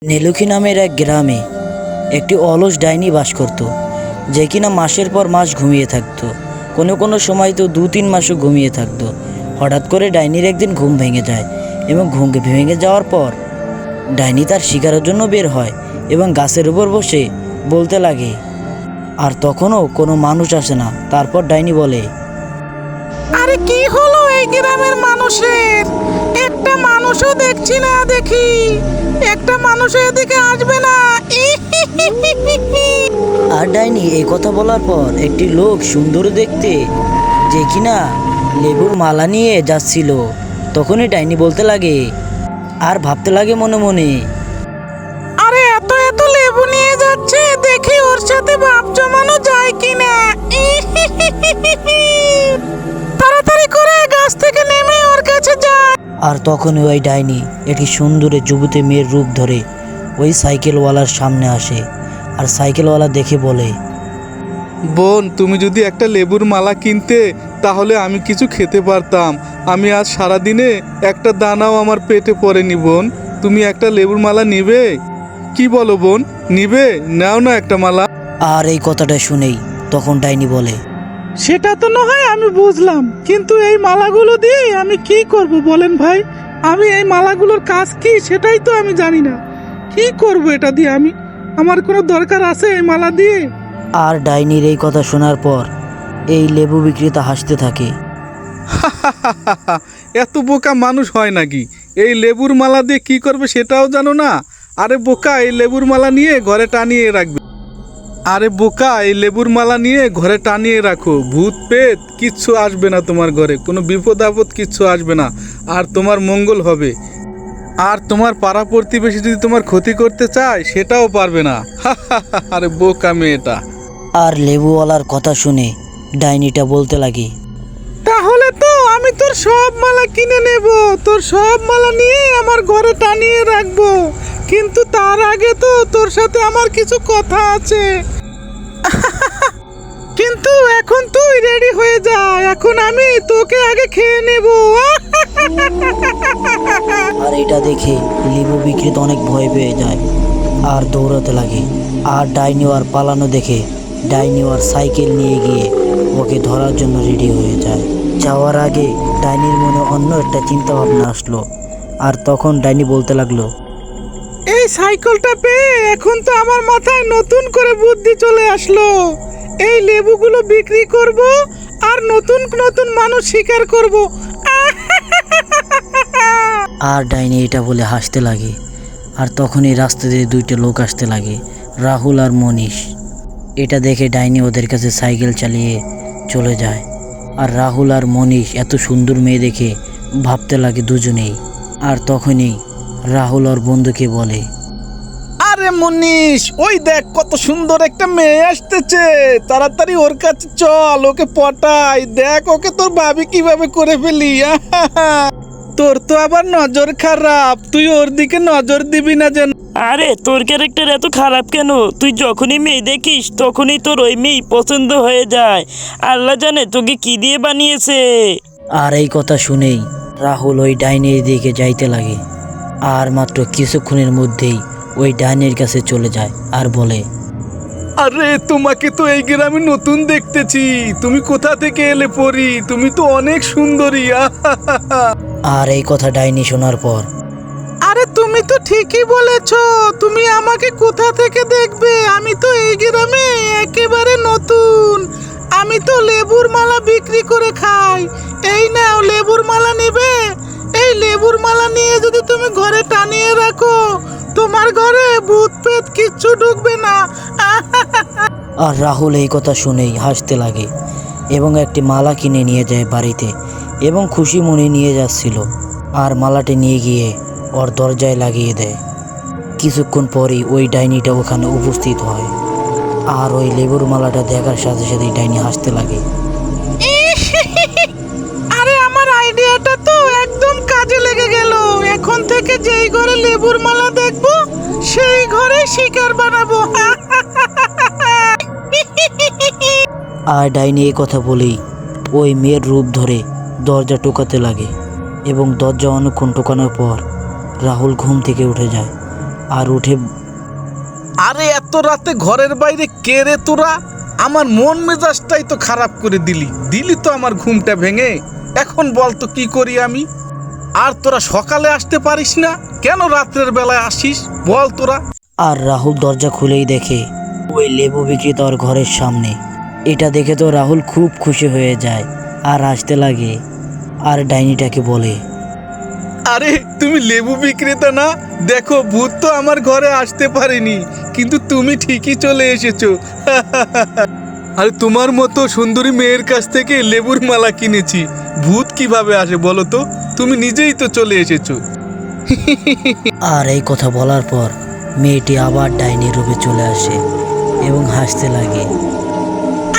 নেলুকি নামের এক গ্রামে একটি অলস ডাইনি বাস করত, যে কিনা মাসের পর মাস ঘুমিয়ে থাকতো। কোনো কোনো সময় তো 2-3 মাসও ঘুমিয়ে থাকতো। হঠাৎ করে ডাইনির একদিন ঘুম ভেঙে যায় এবং ঘুম ভেঙে যাওয়ার পর ডাইনি তার শিকারের জন্য বের হয় এবং গাছের উপর বসে বলতে লাগে। আর তখনও কোনো মানুষ আসে না। তারপর ডাইনি বলে, আরে কি হলো এই গ্রামের মানুষের? একটা মানুষও দেখছি না। দেখি একটা মানুষ এদিকে আসবে না। আর ডাইনি এই কথা বলার পর একটি লোক সুন্দর দেখতে, যে কিনা লেবুর মালা নিয়ে যাচ্ছিল, তখনই ডাইনি বলতে লাগে আর ভাবতে লাগে মনে মনে, আরে এত এত লেবু নিয়ে যাচ্ছে, দেখি ওর সাথে ভাব জমানো যায় কিনা। তাড়াতাড়ি করে গাছ থেকে নেমে ওর কাছে যায়। আর তখনই ওই ডাইনি একটি সুন্দরী যুবতী মেয়ের রূপ ধরে ওই সাইকেলওয়ালার সামনে আসে। আর সাইকেলওয়ালা দেখে বলে, বোন, তুমি যদি একটা লেবুর মালা কিনতে তাহলে আমি কিছু খেতে পারতাম। আমি আজ সারাদিনে একটা দানাও আমার পেটে পড়েনি বোন। তুমি একটা লেবুর মালা নিবে? কি বলো বোন, নিবে? নাও না একটা মালা। আর এই কথাটা শুনেই তখন ডাইনি বলে, সেটা তো না হয় আমি বুঝলাম, কিন্তু এই মালাগুলো দিয়ে আমি কি করব বলেন ভাই? আমি এই মালাগুলোর কাজ কি সেটাই তো আমি জানি না। কি করব এটা দিয়ে? আমার কোনো দরকার আছে এই মালা দিয়ে? আর ডাইনির এই কথা শোনার পর এই লেবু বিক্রেতা হাসতে থাকে। এত বোকা মানুষ হয় নাকি? এই লেবুর মালা দিয়ে কি করবে সেটাও জানো না? আরে বোকা, এই লেবুর মালা নিয়ে ঘরে টানিয়ে রাখবে। আরে বোকা, এই লেবুর মালা নিয়ে ঘরে টানিয়ে রাখো। ভূত পেত কিচ্ছু আসবে না তোমার ঘরে, কোনো বিপদ আপদ কিচ্ছু আসবে না, আর তোমার মঙ্গল হবে। আর তোমার পাড়া প্রতিবেশী যদি তোমার ক্ষতি করতে চায় সেটাও পারবে না। আরে বোকা মেয়েটা। আর লেবুওয়ালার কথা শুনে ডাইনিটা বলতে লাগে, তাহলে তো আমি তোর সব মালা কিনে নেব, তোর সব মালা নিয়ে আমার ঘরে টানিয়ে রাখবো। কিন্তু তার আগে তো তোর সাথে আমার কিছু কথা আছে। কিন্তু এখন তুই রেডি হয়ে যা, এখন আমি তোকে আগে খেয়ে নেব। আর এটা দেখে লেবু বিক্রেতা অনেক ভয় পেয়ে যায় আর দৌড়াতে লাগে। আর ডাইনি আর পালানো দেখে ডাইনি আর সাইকেল নিয়ে গিয়ে ওকে ধরার জন্য রেডি হয়ে যায়। যাওয়ার আগে ডাইনির মনে অন্য একটা চিন্তা ভাবনা আসলো। আর তখন ডাইনি বলতে লাগলো, এই সাইকেলটা পেয়ে এখন তো আমার মাথায় নতুন করে বুদ্ধি চলে আসলো। এই লেবুগুলো বিক্রি করব আর নতুন নতুন মানুষ শিকার করব। আর ডাইনি এটা বলে হাসতে লাগে। আর তখনই রাস্তা দিয়ে 2টা লোক আসতে লাগে, রাহুল আর মনীষ। এটা দেখে ডাইনি ওদের কাছে সাইকেল চালিয়ে চলে যায়। আর রাহুল আর মনীষ এত সুন্দর মেয়ে দেখে ভাবতে লাগে দুজনেই। আর তখনই রাহুল ওর বন্ধুকে বলে, আরে মনীষ, ওই দেখ কত সুন্দর একটা মেয়ে আসতেছে, তাড়াতাড়ি ওর কাছে চল, ওকে পটাই। দেখ ওকে তোর ভাবি কিভাবে করে ফেলি। তোর তো আবার নজর খারাপ, তুই ওর দিকে নজর দিবি না যেন। আরে তোর ক্যারেক্টার এত খারাপ কেন? তুই যখনই মেয়ে দেখিস তখনই তোর ওই মেয়ে পছন্দ হয়ে যায়। আল্লাহ জানে তোকে কি দিয়ে বানিয়েছে। আর এই কথা শুনেই রাহুল ওই ডাইনির দিকে যাইতে লাগে। আর মাত্র কিছুক্ষণের মধ্যেই ওই ডাইনির কাছে চলে যায় আর বলে, আরে তোমাকে তো এই গ্রামে নতুন দেখতেছি। তুমি কোথা থেকে এলে পরি? তুমি তো অনেক সুন্দরী। আর এই কথা ডাইনি শোনার পর, আরে তুমি তো ঠিকই বলেছ, তুমি আমাকে কোথা থেকে দেখবে? আমি তো এই গ্রামে একেবারে নতুন। আমি তো লেবুর মালা বিক্রি করে খাই। এই নাও লেবুর মালা নেবে? এই লেবুর মালা নিয়ে যদি তুমি ঘরে টানিয়ে রাখো, তোমার ঘরে ভূত পেত কিচ্ছু ঢুকবে না। আর রাহুল এই কথা শুনেই হাসতে লাগে এবং একটি মালা কিনে নিয়ে যায় বাড়িতে এবং খুশি মনে নিয়ে যাচ্ছিল। আর মালাটি নিয়ে গিয়ে ওর দরজায় লাগিয়ে দেয়। কিছুক্ষণ পরেই ওই ডাইনিটা ওখানে উপস্থিত হয়। আর ওই লেবুর মালাটা দেখার সাথে সাথেই ডাইনি হাসতে লাগে। আরে আমার আইডিয়াটা তো একদম কাজে লেগে গেল। এখন থেকে যেই ঘরে লেবুর মালা দেখবো সেই ঘরে শিকার বানাবো। আর ডাইনি এই কথা বলেই ওই মেয়ের রূপ ধরে দরজা টোকাতে লাগে এবং দরজা অনেকক্ষণ টোকানোর পর রাহুল ঘুম থেকে উঠে যায়। আর উঠে আরে এত রাতে ঘরের বাইরে কে রে তোরা? আমার মন মেজাজটাই তো খারাপ করে দিলি তো আমার ঘুমটা ভেঙে। এখন বল তো কি করি আমি? আর তোরা সকালে আসতে পারিস না কেন? রাত্রের বেলায় আসিস বল তোরা। আর রাহুল দরজা খুলেই দেখে ওই লেবু বিক্রেতার ঘরের সামনে। এটা দেখে তো রাহুল খুব খুশি হয়ে যায় আর আসতে লাগে। আর ডাইনিটাকে বলে, আরে তুমি লেবু বিক্রেতা না? দেখো ভূত তো আমার ঘরে আসতে পারেনি, কিন্তু তুমি ঠিকই চলে এসেছো। আরে তোমার মতো সুন্দরী মেয়ের কাছ থেকে লেবুর মালা কিনেছি, ভূত কিভাবে আসে বলো তো? তুমি নিজেই তো চলে এসেছো। আর এই কথা বলার পর মেয়েটি আবার ডাইনির রূপে চলে আসে এবং হাসতে লাগে।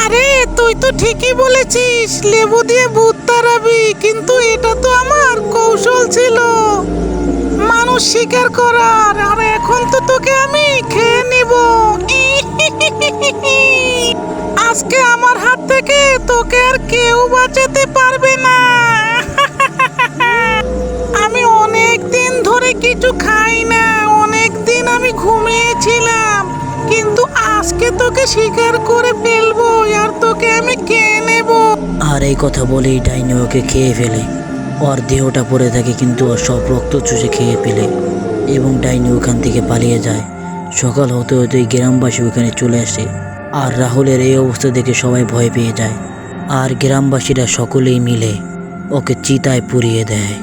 আরে তুই তো ঠিকই বলেছিস, লেবু দিয়ে ভূত তাড়াবি, কিন্তু এটা তো আমার কৌশল ছিল মানুষ শিকার করার। আর এখন তো তোকে আমি খেয়ে নিব। আজকে আমার হাত থেকে তোকে আর কেউ বাঁচাতে পারবে না। আমি অনেক দিন ধরে কিছু খাই না, অনেক দিন আমি ঘুমিয়েছিলাম, কিন্তু আজকে তোকে শিকার করে ফেলবো আর তোকে আমি খেয়ে নেব। আর এই কথা বলেই ডাইনি ওকে খেয়ে ফেলে। ওর দেহটা পড়ে থাকে কিন্তু ওর সব রক্ত চুষে খেয়ে ফেলে এবং ডাইনি ওখান থেকে পালিয়ে যায়। সকাল হতে হতেই গ্রামবাসী ওখানে চলে আসে। আর রাহুলের এই অবস্থা দেখে সবাই ভয় পেয়ে যায়। আর গ্রামবাসীরা সকলেই মিলে ওকে চিতায় পুড়িয়ে দেয়।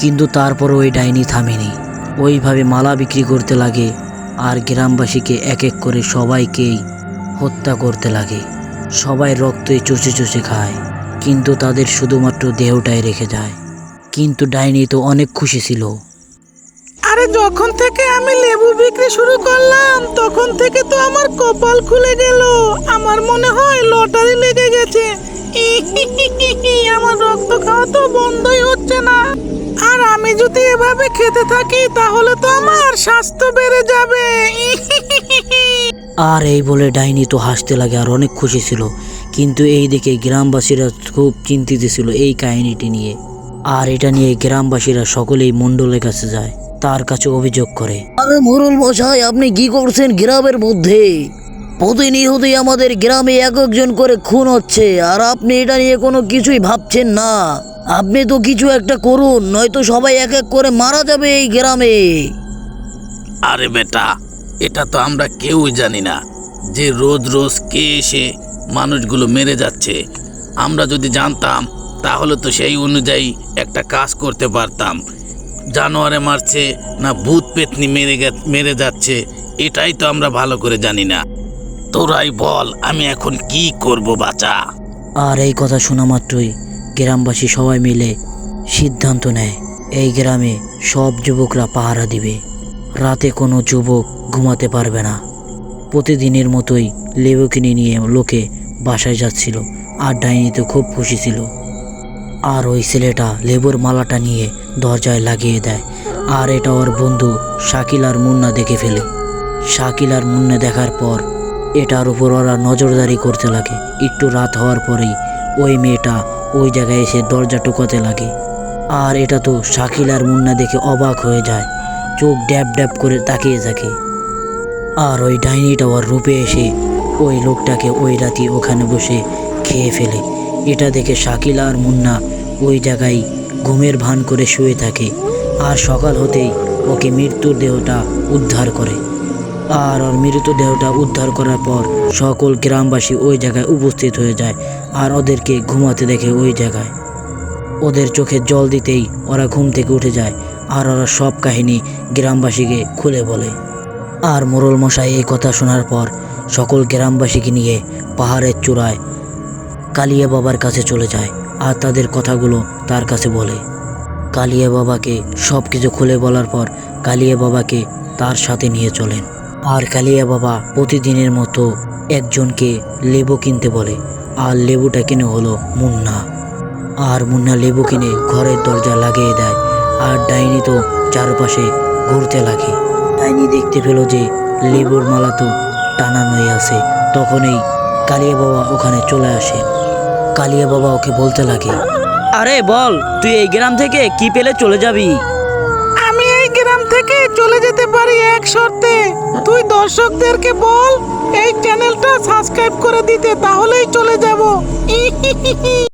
কিন্তু তারপর ওই ডাইনি থামেনি, ওইভাবে মালা বিক্রি করতে লাগে আর গ্রামবাসীকে এক এক করে সবাইকেই হত্যা করতে লাগে। সবাই রক্তই চুষে চুষে খায়, কিন্তু তাদের শুধুমাত্র দেহটাই রেখে যায়। কিন্তু ডাইনি তো অনেক খুশি ছিল। আরে যখন থেকে আমি লেবু বিক্রি শুরু করলাম তখন থেকে তো আমার কপাল খুলে গেল। আমার মনে হয় লটারি লেগে গেছে। আমার রক্ত খাওয়া তো বন্ধই হচ্ছে না। আর আমি যদি এভাবে খেতে থাকি তাহলে তো আমার স্বাস্থ্য বেড়ে যাবে। আর এই বলে ডাইনি তো হাসতে লাগে আর অনেক খুশি ছিল। কিন্তু এই দেখে গ্রামবাসীরা খুব চিন্তিত ছিল এই কাহিনীটি নিয়ে। আর এটা নিয়ে গ্রামবাসীরা সকলেই মণ্ডলের কাছে যায়, তার কাছে অভিযোগ করে। আরে মোরল মশাই, আপনি কি করছেন গ্রামের মধ্যে? প্রতিনিয়তই আমাদের গ্রামে এক একজন করে খুন হচ্ছে আর আপনি এটা নিয়ে কোনো কিছুই ভাবছেন না। আপনি তো কিছু একটা করুন, নয়তো সবাই এক এক করে মারা যাবে এই গ্রামে। আরে বেটা, এটা তো আমরা কেউই জানি না যে রোজ রোজ কে এসে মানুষগুলো মেরে যাচ্ছে। আমরা যদি জানতাম তাহলে তো সেই অনুযায়ী একটা কাজ করতে পারতাম। জানোয়ারে মারছে না ভূত পেতনি মেরে যাচ্ছে, এটাই তো আমরা ভালো করে জানি না। তোরাই বল আমি এখন কি করব বাছা? আর এই কথা শোনা মাত্রই গ্রামবাসী সবাই মিলে সিদ্ধান্ত নেয় এই গ্রামে সব যুবকরা পাহারা দিবে। রাতে কোনো যুবক ঘুমাতে পারবে না। প্রতিদিনের মতোই লেবু কিনে নিয়ে লোকে বাসায় যাচ্ছিল আর ডাইনি তো খুব খুশি ছিল। আর ওই ছেলেটা লেবুর মালাটা নিয়ে দরজায় লাগিয়ে দেয়। আর এটা ওর বন্ধু শাকিল আর মুন্না দেখে ফেলে। শাকিল আর মুন্না দেখার পর এটার উপর ওরা নজরদারি করতে লাগে। একটু রাত হওয়ার পরেই ওই মেয়েটা ওই জায়গায় এসে দরজা টোকাতে লাগে। আর এটা তো শাকিল আর মুন্না দেখে অবাক হয়ে যায়, চোখ ড্যাব ড্যাব করে তাকিয়ে থাকে। আর ওই ডাইনিটা ওর রূপে এসে ওই লোকটাকে ওই রাতে ওখানে বসে খেয়ে ফেলে। এটা দেখে শাকিল আর মুন্না ওই জায়গায় ঘুমের ভান করে শুয়ে থাকে। আর সকাল হতেই ওকে মৃত্যুর দেহটা উদ্ধার করে। আর ওর মৃতদেহটা উদ্ধার করার পর সকল গ্রামবাসী ওই জায়গায় উপস্থিত হয়ে যায় আর ওদেরকে ঘুমাতে দেখে ওই জায়গায়। ওদের চোখে জল দিতেই ওরা ঘুম থেকে উঠে যায় আর ওরা সব কাহিনী গ্রামবাসীকে খুলে বলে। আর মোরল মশাই এই কথা শোনার পর সকল গ্রামবাসীকে নিয়ে পাহাড়ের চূড়ায় কালিয়া বাবার কাছে চলে যায় আর তাদের কথাগুলো তার কাছে বলে। কালিয়া বাবাকে সব কিছু খুলে বলার পর কালিয়া বাবাকে তার সাথে নিয়ে চলেন। আর কালিয়া বাবা প্রতিদিনের মতো একজনকে লেবু কিনতে বলে আর লেবুটা কিনে হলো মুন্না। আর মুন্না লেবু কিনে ঘরের দরজা লাগিয়ে দেয় আর ডাইনি তো চারপাশে ঘুরতে লাগে। ডাইনি দেখতে পেল যে লেবুর মালা তো টানানোই আছে। তখনই কালিয়া বাবা ওখানে চলে আসে। কালিয়া বাবা ওকে বলতে লাগে, আরে বল, তুই এই গ্রাম থেকে কি পেলে চলে যাবি? আমি এই গ্রাম থেকে চলে যেতে পারি এক এক শর্তে, তুই দর্শকদেরকে বল এই চ্যানেলটা সাবস্ক্রাইব করে দিতে, তাহলেই চলে যাব।